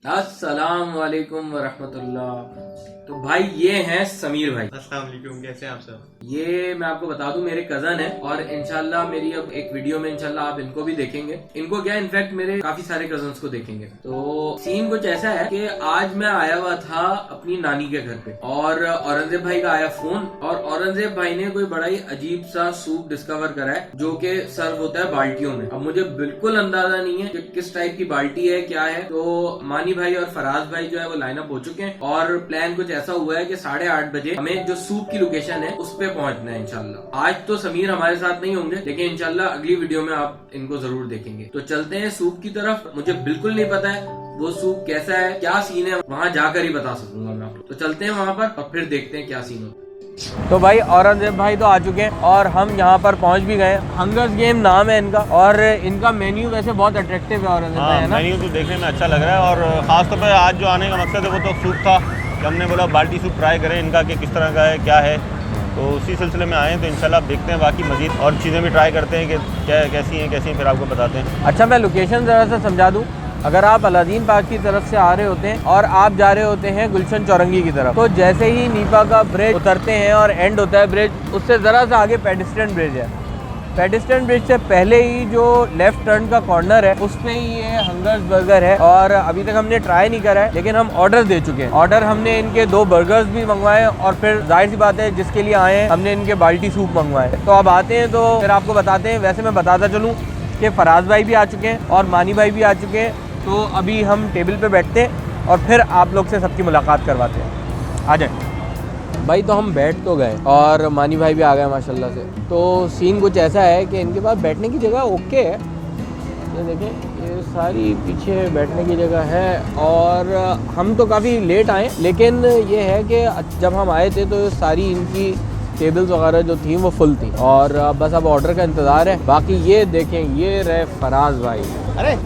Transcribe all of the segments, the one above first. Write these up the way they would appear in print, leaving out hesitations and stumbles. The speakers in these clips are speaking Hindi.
अस्सलाम वालेकुम वरहमतुल्लाह। तो भाई ये हैं समीर भाई। अस्सलाम वालेकुम, कैसे हैं आप सब? ये मैं आपको बता दूं मेरे कजन है और इंशाल्लाह मेरी अब एक वीडियो में इंशाल्लाह आप इनको भी देखेंगे। इनको क्या इनफैक्ट मेरे काफी सारे कजन्स को देखेंगे। तो सीन कुछ ऐसा है कि आज मैं आया हुआ था अपनी नानी के घर पे और औरंगजेब भाई का आया फोन और औरंगजेब भाई ने कोई बड़ा ही अजीब सा सूप डिस्कवर करा है जो कि सर्व होता है बाल्टियों में। अब मुझे बिल्कुल अंदाजा नहीं है कि किस टाइप की बाल्टी है क्या है। तो मानी भाई और फराज भाई जो है वो लाइन अप हो चुके हैं और प्लान कुछ ऐसा हुआ है कि 8:30 बजे हमें जो सूप की लोकेशन है उस पे पहुंचना है इंशाल्लाह। आज तो समीर हमारे साथ नहीं होंगे लेकिन इंशाल्लाह अगली वीडियो में आप इनको जरूर देखेंगे। तो चलते हैं सूप की तरफ। मुझे बिल्कुल नहीं पता है वो सूप कैसा है क्या सीन है, वहाँ जाकर ही बता सकूंगा मैं आपको। तो चलते हैं वहाँ पर और फिर देखते हैं क्या सीन होता है। तो भाई औरंगजेब भाई तो आ चुके हैं और हम यहाँ पर पहुँच भी गए। हंगर्स गेम नाम है इनका और इनका मेन्यू वैसे बहुत अट्रैक्टिव है औरंगजेब भाई, है ना? मेन्यू तो देखने में अच्छा लग रहा है और खासतौर पर आज जो आने का मकसद है वो तो सूप था कि हमने बोला बाल्टी सूप ट्राई करें इनका कि किस तरह का है क्या है। तो उसी सिलसिले में आए हैं। तो इंशाल्लाह आप देखते हैं बाकी मजीद और चीज़ें भी ट्राई करते हैं कि क्या कैसी हैं फिर आपको बताते हैं। अच्छा मैं लोकेशन ज़रा सा समझा दूँ। अगर आप अलादीन पार्क की तरफ से आ रहे होते हैं और आप जा रहे होते हैं गुलशन चौरंगी की तरफ, तो जैसे ही नीपा का ब्रिज उतरते हैं और एंड होता है ब्रिज, उससे ज़रा सा आगे पेडिस्ट्रियन ब्रिज है। पेडिस्ट्रियन ब्रिज से पहले ही जो लेफ्ट टर्न का कॉर्नर है उस पे ही ये हंगर्स बर्गर है और अभी तक हमने ट्राई नहीं करा है लेकिन हम ऑर्डर दे चुके हैं। ऑर्डर हमने इनके 2 बर्गर्स भी मंगवाए और फिर जाहिर सी बात है जिसके लिए आए हैं हमने इनके बाल्टी सूप मंगवाए। तो अब आते हैं तो फिर आपको बताते हैं। वैसे मैं बताता चलूँ कि फराज भाई भी आ चुके हैं और मानी भाई भी आ चुके हैं। तो अभी हम टेबल पे बैठते हैं और फिर आप लोग से सबकी मुलाकात करवाते हैं। आ जाए भाई। तो हम बैठ तो गए और मानी भाई भी आ गए माशाल्लाह से। तो सीन कुछ ऐसा है कि इनके पास बैठने की जगह ओके है। ये देखें ये सारी पीछे बैठने की जगह है और हम तो काफ़ी लेट आए लेकिन ये है कि जब हम आए थे तो सारी इनकी टेबल्स वगैरह जो थी वो फुल थी और बस अब ऑर्डर का इंतज़ार है। बाकी ये देखें ये रहे फराज भाई। अरे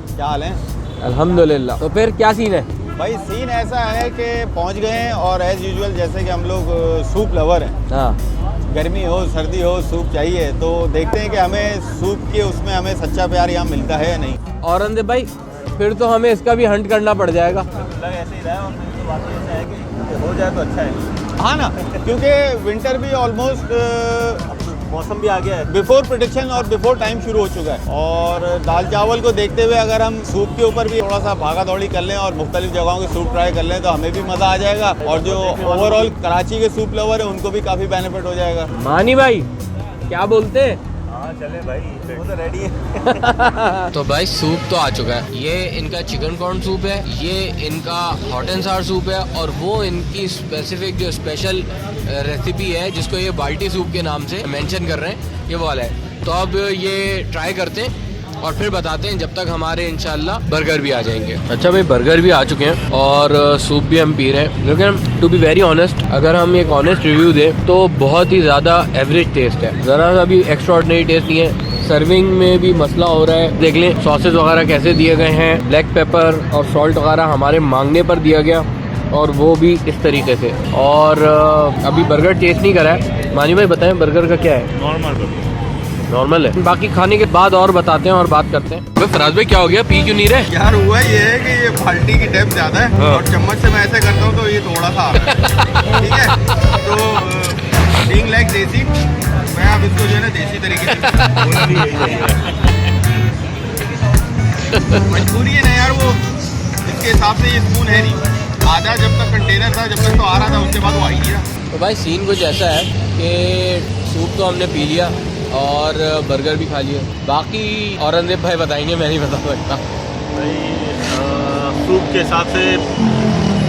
क्या हाल है? अल्हम्दुलिल्लाह। तो फिर क्या सीन है भाई? सीन ऐसा है कि पहुंच गए हैं और एज़ यूजुअल जैसे कि हम लोग सूप लवर हैं। हाँ गर्मी हो सर्दी हो सूप चाहिए। तो देखते हैं कि हमें सूप के उसमें हमें सच्चा प्यार यहाँ मिलता है या नहीं। औरंगजेब भाई फिर तो हमें इसका भी हंट करना पड़ जाएगा। लग ऐसे ही रहा है और तो बात ऐसा है कि हो जाए तो अच्छा है। हाँ ना, क्योंकि विंटर भी ऑलमोस्ट मौसम भी आ गया है। बिफोर प्रोडिक्शन और बिफोर टाइम शुरू हो चुका है और दाल चावल को देखते हुए अगर हम सूप के ऊपर भी थोड़ा सा भागा दौड़ी कर लें और मुख्तलिफ जगहों के सूप ट्राई कर लें तो हमें भी मज़ा आ जाएगा और जो ओवरऑल कराची के सूप लवर है उनको भी काफ़ी बेनिफिट हो जाएगा। मानी भाई क्या बोलते हैं? हाँ चले भाई, वो तो रेडी है। तो भाई सूप तो आ चुका है। ये इनका चिकन कॉर्न सूप है, ये इनका हॉट एंड सार सूप है और वो इनकी स्पेसिफिक जो स्पेशल रेसिपी है जिसको ये बाल्टी सूप के नाम से मेंशन कर रहे हैं ये वाला है। तो अब ये ट्राई करते हैं और फिर बताते हैं जब तक हमारे इंशाल्लाह बर्गर भी आ जाएंगे। अच्छा भाई बर्गर भी आ चुके हैं और सूप भी हम पी रहे हैं लेकिन टू बी वेरी ऑनेस्ट अगर हम एक ऑनेस्ट रिव्यू दें तो बहुत ही ज़्यादा एवरेज टेस्ट है। ज़रा सा भी एक्स्ट्रा ऑर्डिनरी टेस्ट नहीं है। सर्विंग में भी मसला हो रहा है। देख लें सॉसेज वगैरह कैसे दिए गए हैं, ब्लैक पेपर और सॉल्ट वगैरह हमारे मांगने पर दिया गया और वो भी इस तरीके से। और अभी बर्गर टेस्ट नहीं करा है। मानी भाई बताएं बर्गर का क्या है? नॉर्मल है। बाकी खाने के बाद और बताते हैं और बात करते हैं। भाई फराज भाई क्या हो गया, पी क्यों नहीं रहे? यार हुआ ये है कि ये बाल्टी की डेप्थ ज़्यादा है और चम्मच से मैं ऐसे करता हूँ तो ये थोड़ा सा आ रहा है। ठीक है, तो बीइंग लाइक देसी मैं अब इसको जो है ना देसी तरीके से मजबूरी है ना यार, वो इसके हिसाब से ये स्पून है नहीं। आधा जब तक कंटेनर था जब तक तो आ रहा था उसके बाद वो आ ही नहीं रहा। तो भाई सीन कुछ ऐसा है कि सूप तो हमने पी लिया और बर्गर भी खा लिया। बाकी औरंगजेब भाई बताएंगे, मैं नहीं बता सकता। भाई सूप के हिसाब से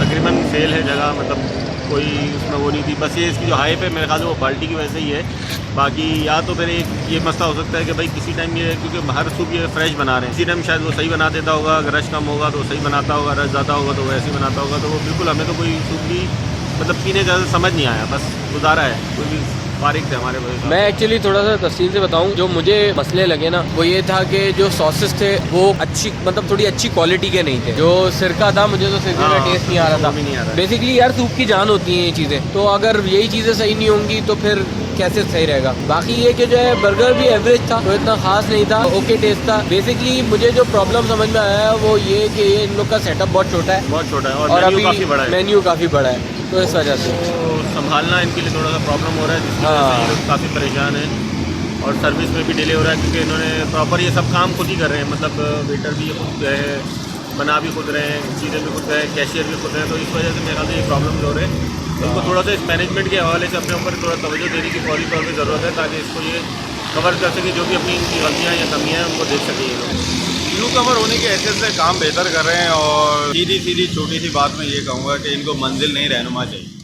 तकरीबन फेल है जगह, मतलब कोई उसमें वो नहीं थी। बस ये इसकी जो हाइप है मेरे ख्याल से वो बाल्टी की वजह से ही है। बाकी या तो फिर एक ये मसला हो सकता है कि भाई किसी टाइम ये क्योंकि हर सूप ये फ्रेश बना रहे हैं, किसी टाइम शायद वो सही बना देता होगा। अगर रश कम होगा तो सही बनाता होगा, रश ज़्यादा होगा तो वो ऐसे ही बनाता होगा। तो वो बिल्कुल हमें तो कोई सूप भी मतलब पीने का समझ नहीं आया, बस गुजारा है। कोई भी फारिग थे हमारे वजह। मैं एक्चुअली थोड़ा सा तफसील से बताऊं, जो मुझे मसले लगे ना वो ये था कि जो सॉसेस थे वो अच्छी मतलब थोड़ी अच्छी क्वालिटी के नहीं थे। जो सिरका था मुझे तो सिरके का टेस्ट नहीं आ रहा था। बेसिकली यार सूप की जान होती है ये चीज़ें, तो अगर यही चीज़ें सही नहीं होंगी तो फिर कैसे सही रहेगा। बाकी ये कि जो है बर्गर भी एवरेज था, तो इतना खास नहीं था, ओके टेस्ट था। बेसिकली मुझे जो प्रॉब्लम समझ में आया वो ये कि इन लोग का सेटअप बहुत छोटा है, बहुत छोटा है और मेन्यू अभी काफ़ी बड़ा है। मेन्यू काफ़ी बड़ा है, तो इस वजह से तो संभालना इनके लिए थोड़ा सा प्रॉब्लम हो रहा है, जिसकी वजह से ये लोग काफ़ी परेशान हैं। और सर्विस में भी डिले हो रहा है क्योंकि इन्होंने प्रॉपर ये सब काम खुद ही कर रहे हैं, मतलब वेटर भी खुद गए हैं, बना भी खुद रहे हैं, चीज़ें भी खुद गए हैं, कैशियर भी खुद हैं। तो इस वजह से मेरे ख्याल से ये प्रॉब्लम हो रहे हैं। तो इनको थोड़ा सा इस मैनेजमेंट के हवाले से अपने ऊपर थोड़ा तवज्जो देने की फौरी तौर पर ज़रूरत है, ताकि इसको ये कवर कर सके, जो भी अपनी इनकी गलतियाँ या कमियाँ हैं उनको देख सकें ये लोग। न्यू कमर होने की हैसियत से काम बेहतर कर रहे हैं, और सीधी सीधी छोटी सी बात में ये कहूँगा कि इनको मंजिल नहीं रहनुमा चाहिए।